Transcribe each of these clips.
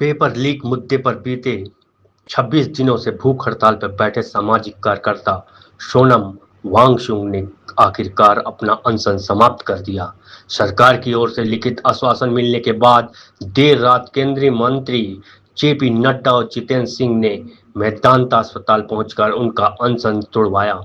Paper leak मुद्दे पर बीते 26 दिनों से भूख हड़ताल पर बैठे सामाजिक कार्यकर्ता सोनम वांगचुक ने आखिरकार अपना अनशन समाप्त कर दिया। सरकार की ओर से लिखित आश्वासन मिलने के बाद देर रात केंद्रीय मंत्री जेपी नड्डा और जितेंद्र सिंह ने मेदांता अस्पताल पहुंचकर उनका अनशन तोड़वाया।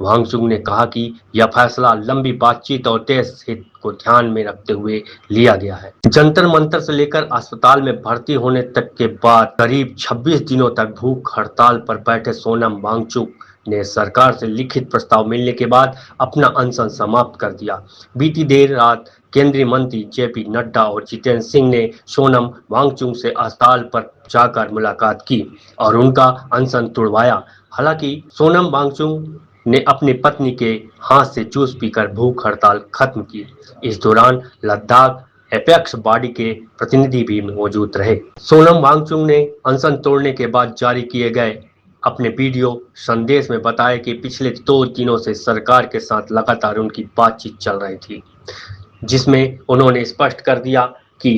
वांगचुक ने कहा कि यह फैसला लंबी बातचीत और देश हित को ध्यान में रखते हुए लिया गया है। जंतर मंतर से लेकर अस्पताल में भर्ती होने तक के बाद करीब 26 दिनों तक भूख हड़ताल पर बैठे सोनम वांगचुक ने सरकार से लिखित प्रस्ताव मिलने के बाद अपना अनशन समाप्त कर दिया। बीती देर रात केंद्रीय मंत्री जेपी नड्डा और जितेंद्र सिंह ने सोनम वांगचुक से अस्पताल पर जाकर मुलाकात की और उनका अनशन तोड़वाया। हालांकि सोनम वांगचुक ने अपनी पत्नी के हाथ से जूस पीकर भूख हड़ताल खत्म की। इस दौरान लद्दाख एपेक्स बॉडी के प्रतिनिधि भी मौजूद रहे। सोनम वांगचुक ने अनशन तोड़ने के बाद जारी किए गए अपने वीडियो संदेश में बताया कि पिछले 2 दिनों से सरकार के साथ लगातार उनकी बातचीत चल रही थी, जिसमें उन्होंने स्पष्ट कर दिया कि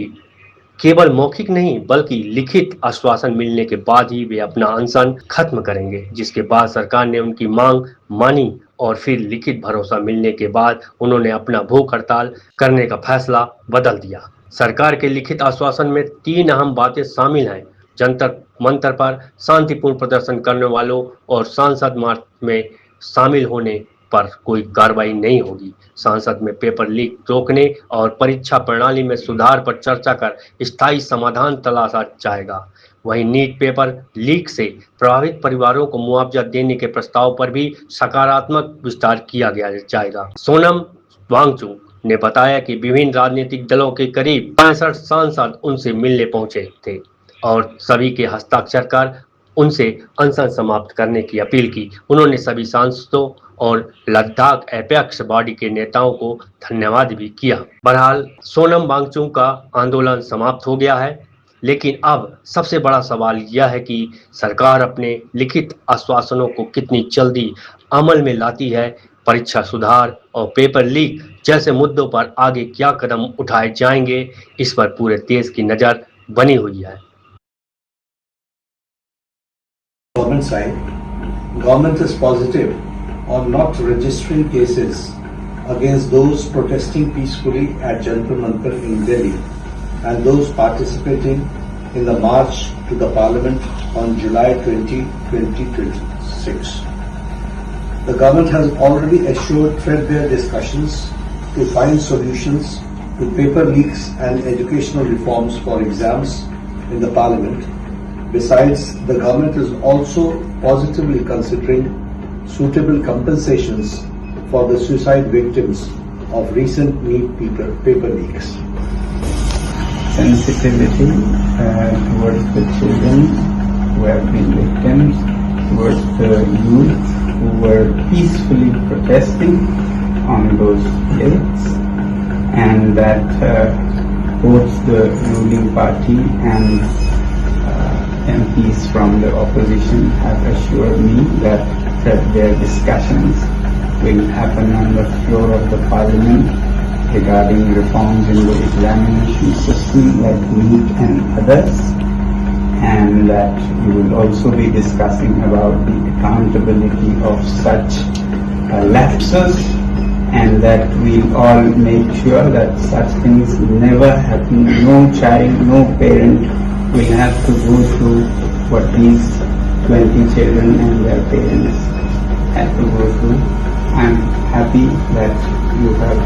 केवल मौखिक नहीं बल्कि लिखित आश्वासन मिलने के बाद ही वे अपना अनशन खत्म करेंगे, जिसके बाद सरकार ने उनकी मांग मानी और फिर लिखित भरोसा मिलने के बाद उन्होंने अपना भूख हड़ताल करने का फैसला बदल दिया। सरकार के लिखित आश्वासन में 3 अहम बातें शामिल हैं। जंतर मंतर पर शांतिपूर्ण प्रदर्शन करने वालों और सांसद मार्च में शामिल होने पर कोई कार्रवाई नहीं होगी। संसद में पेपर लीक रोकने और परीक्षा प्रणाली में सुधार पर चर्चा कर स्थायी समाधान तलाशा जाएगा। वहीं नीट पेपर लीक से प्रभावित परिवारों को मुआवजा देने के प्रस्ताव पर भी सकारात्मक विस्तार किया जाएगा। सोनम वांगचुक ने बताया कि विभिन्न राजनीतिक दलों के करीब 65 सांसद उनसे मिलने पहुंचे थे और सभी के हस्ताक्षर कर उनसे अनशन समाप्त करने की अपील की। उन्होंने सभी सांसदों और लद्दाख एपेक्स बॉडी के नेताओं को धन्यवाद भी किया। बहरहाल सोनम वांगचुक का आंदोलन समाप्त हो गया है, लेकिन अब सबसे बड़ा सवाल यह है कि सरकार अपने लिखित आश्वासनों को कितनी जल्दी अमल में लाती है। परीक्षा सुधार और पेपर लीक जैसे मुद्दों पर आगे क्या कदम उठाए जाएंगे, इस पर पूरे देश की नजर बनी हुई है। Government side, government is positive on not registering cases against those protesting peacefully at Jantar Mantar in Delhi and those participating in the march to the Parliament on July 20, 2026. The government has already assured threadbare discussions to find solutions to paper leaks and educational reforms for exams in the Parliament. Besides, the government is also positively considering suitable compensations for the suicide victims of recent NEET paper leaks. Sensitivity towards the children who have been victims, towards the youth who were peacefully protesting on those dates, and that both the ruling party and MPs from the opposition have assured me that their discussions will happen on the floor of the Parliament regarding reforms in the examination system like NEET and others, and that we will also be discussing about the accountability of such lapses, and that we'll all make sure that such things never happen. No child, no parent will have to go through what these 20 children and their parents had to go through. I'm happy that you have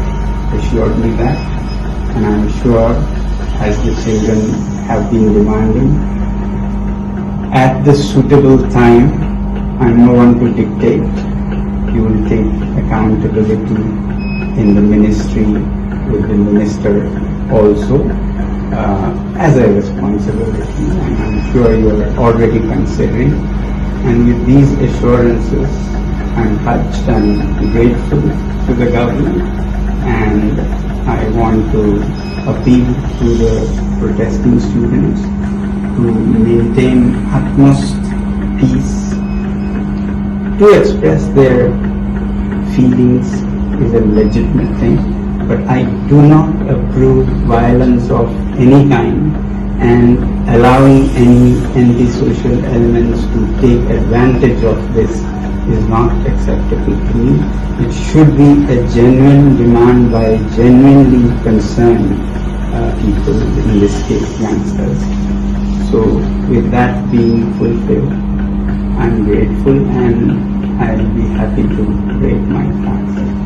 assured me that, and I'm sure, as the children have been demanding, at the suitable time, I'm no one to dictate, you will take accountability in the ministry with the minister also as a responsibility, and I'm sure you are already considering. And with these assurances, I'm touched and grateful to the government, and I want to appeal to the protesting students to maintain utmost peace. To express their feelings is a legitimate thing, but I do not approve violence of any kind, and allowing any antisocial elements to take advantage of this is not acceptable to me. It should be a genuine demand by genuinely concerned people, in this case youngsters. So with that being fulfilled, I'm grateful and I'll be happy to break my fast.